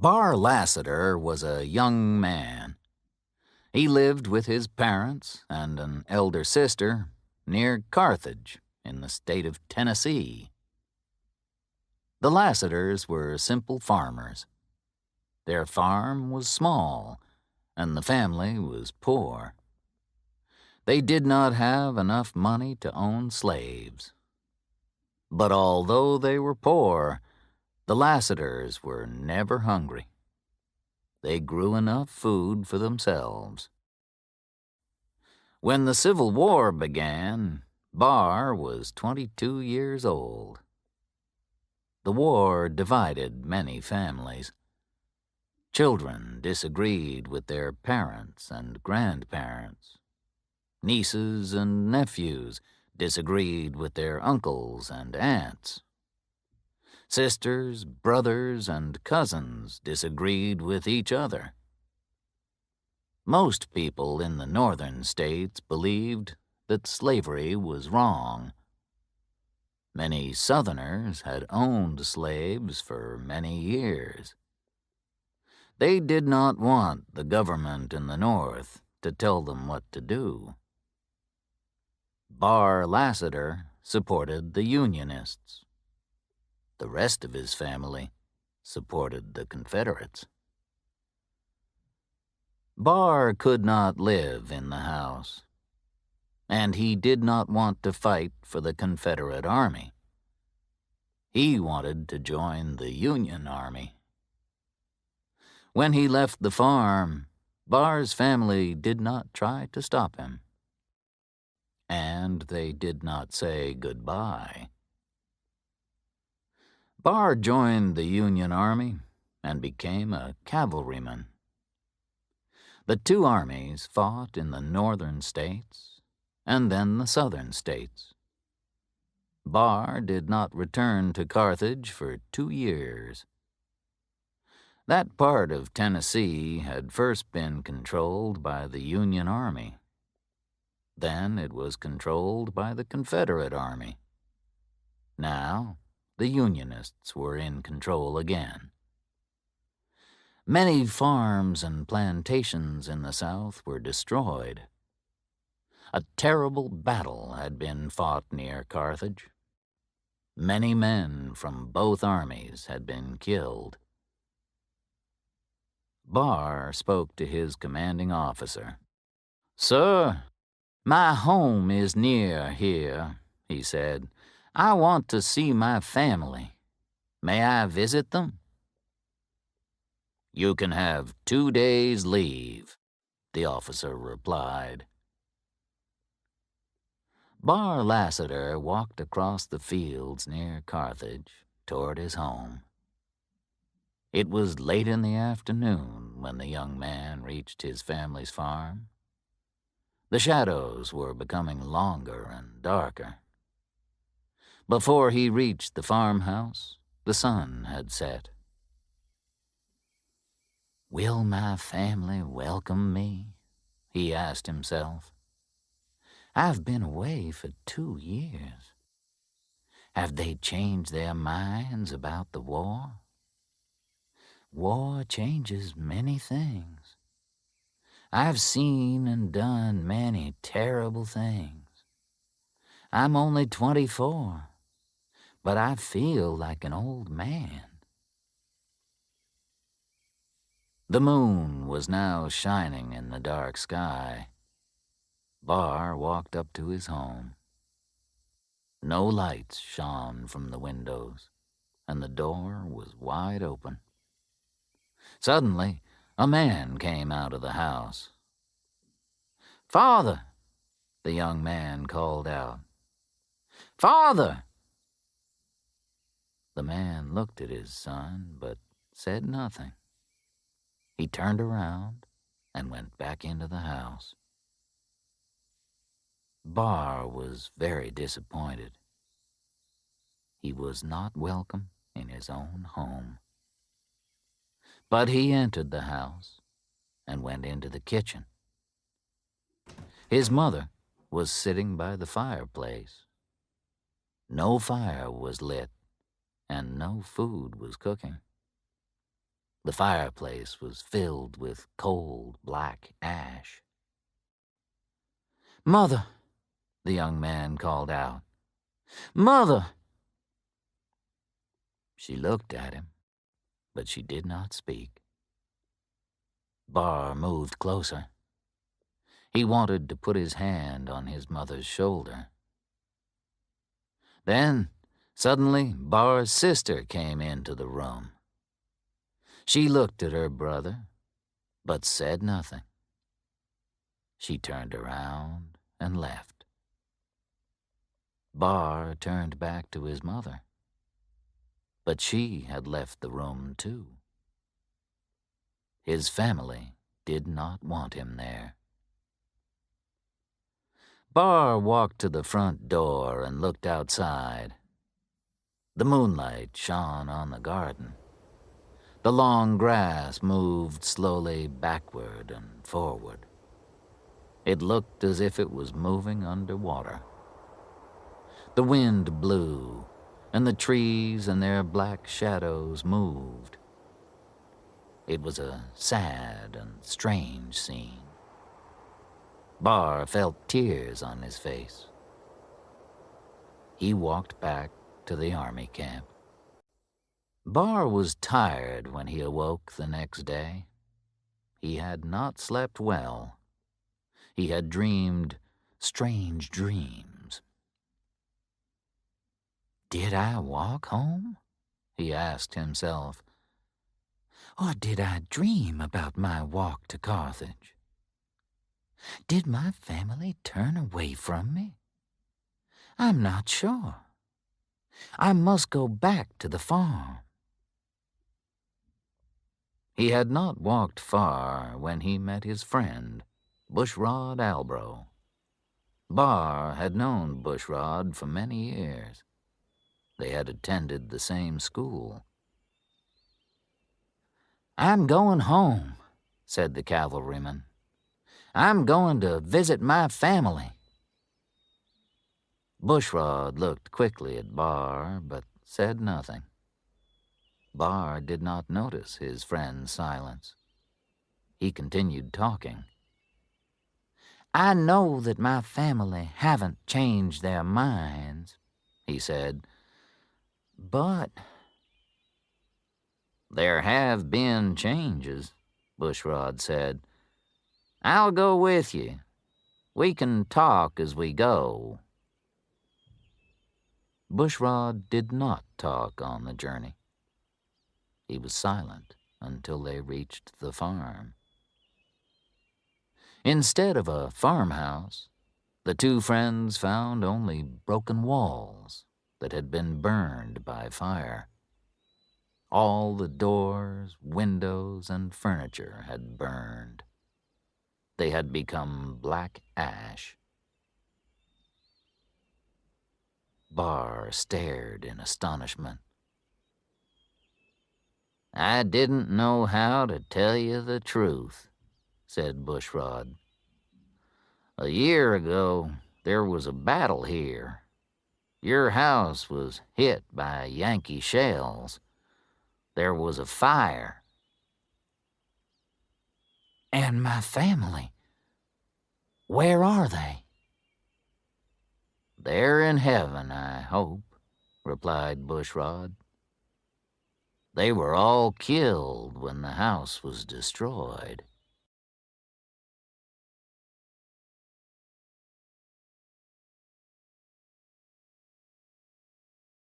Barr was a young man. He lived with his parents and an elder sister near Carthage in the state of Tennessee. The Lassiters were simple farmers. Their farm was small, and the family was poor. They did not have enough money to own slaves. But although they were poor, the Lassiters were never hungry. They grew enough food for themselves. When the Civil War began, Barr was 22 years old. The war divided many families. Children disagreed with their parents and grandparents. Nieces and nephews disagreed with their uncles and aunts. Sisters, brothers, and cousins disagreed with each other. Most people in the northern states believed that slavery was wrong. Many Southerners had owned slaves for many years. They did not want the government in the North to tell them what to do. Barr Lassiter supported the Unionists. The rest of his family supported the Confederates. Barr could not live in the house, and he did not want to fight for the Confederate Army. He wanted to join the Union Army. When he left the farm, Barr's family did not try to stop him. And they did not say goodbye. Barr joined the Union Army and became a cavalryman. The two armies fought in the northern states and then the southern states. Barr did not return to Carthage for 2 years. That part of Tennessee had first been controlled by the Union Army. Then it was controlled by the Confederate Army. Now, the Unionists were in control again. Many farms and plantations in the South were destroyed. A terrible battle had been fought near Carthage. Many men from both armies had been killed. Barr spoke to his commanding officer. "Sir, my home is near here," he said. "I want to see my family. May I visit them?" "You can have 2 days' leave," the officer replied. Barr Lassiter walked across the fields near Carthage toward his home. It was late in the afternoon when the young man reached his family's farm. The shadows were becoming longer and darker. Before he reached the farmhouse, the sun had set. "Will my family welcome me?" he asked himself. "I've been away for 2 years. Have they changed their minds about the war? War changes many things. I've seen and done many terrible things. I'm only 24, but I feel like an old man." The moon was now shining in the dark sky. Barr walked up to his home. No lights shone from the windows, and the door was wide open. Suddenly, a man came out of the house. "Father!" the young man called out. "Father!" The man looked at his son, but said nothing. He turned around and went back into the house. Barr was very disappointed. He was not welcome in his own home. But he entered the house and went into the kitchen. His mother was sitting by the fireplace. No fire was lit, and no food was cooking. The fireplace was filled with cold black ash. "Mother," the young man called out. "Mother!" She looked at him, but she did not speak. Barr moved closer. He wanted to put his hand on his mother's shoulder. Then, suddenly, Barr's sister came into the room. She looked at her brother, but said nothing. She turned around and left. Barr turned back to his mother, but she had left the room too. His family did not want him there. Barr walked to the front door and looked outside. The moonlight shone on the garden. The long grass moved slowly backward and forward. It looked as if it was moving underwater. The wind blew, and the trees and their black shadows moved. It was a sad and strange scene. Barr felt tears on his face. He walked back to the army camp. Barr was tired when he awoke the next day. He had not slept well. He had dreamed strange dreams. "Did I walk home?" he asked himself. "Or did I dream about my walk to Carthage? Did my family turn away from me? I'm not sure. I must go back to the farm." He had not walked far when he met his friend, Bushrod Albro. Barr had known Bushrod for many years. They had attended the same school. "I'm going home," said the cavalryman. "I'm going to visit my family." Bushrod looked quickly at Barr, but said nothing. Barr did not notice his friend's silence. He continued talking. "I know that my family haven't changed their minds," he said, "but—" "There have been changes," Bushrod said. "I'll go with you. We can talk as we go." Bushrod did not talk on the journey. He was silent until they reached the farm. Instead of a farmhouse, the two friends found only broken walls that had been burned by fire. All the doors, windows, and furniture had burned. They had become black ash. Barr stared in astonishment. "I didn't know how to tell you the truth," said Bushrod. "A year ago, there was a battle here. Your house was hit by Yankee shells. There was a fire." "And my family, where are they?" "They're in heaven, I hope," replied Bushrod. "They were all killed when the house was destroyed."